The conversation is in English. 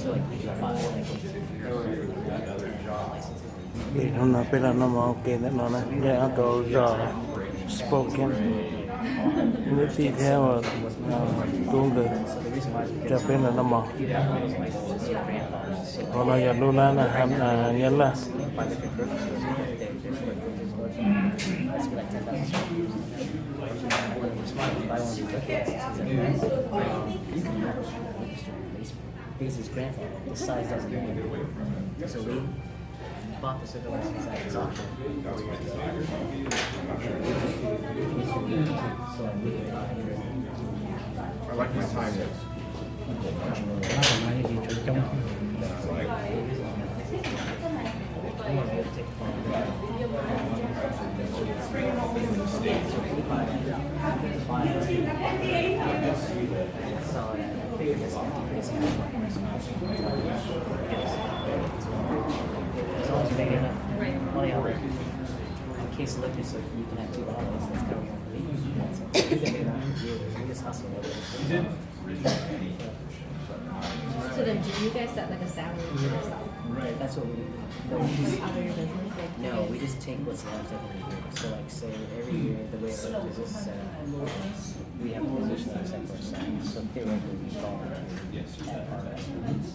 So like you buy like Thì hôm nay bây giờ nó mà ok nữa nó này, yeah, those spoken. Nếu đi theo tuôn được, cho bên là nó mỏ. Còn nó giờ luôn là ham nhớ là. because his grandfather, the size doesn't matter. So we bought the cigar license at his auction 4 years ago. So we could buy I like my time there. Nó còn ai gì chủ trong I want to take the phone. So I figured this it's always big enough. Money out in case of liquor, so you can have 2 bottles. That's kind of what we just hustle with it. So then, do you guys set like a salary for yourself? Right. That's what we do. No, we just, Other business? Like, no, you we guys- just take what's left every year. So like say every year the way our business is set up, we have a position that's set for ourselves. So theoretically we volunteer at our restaurants.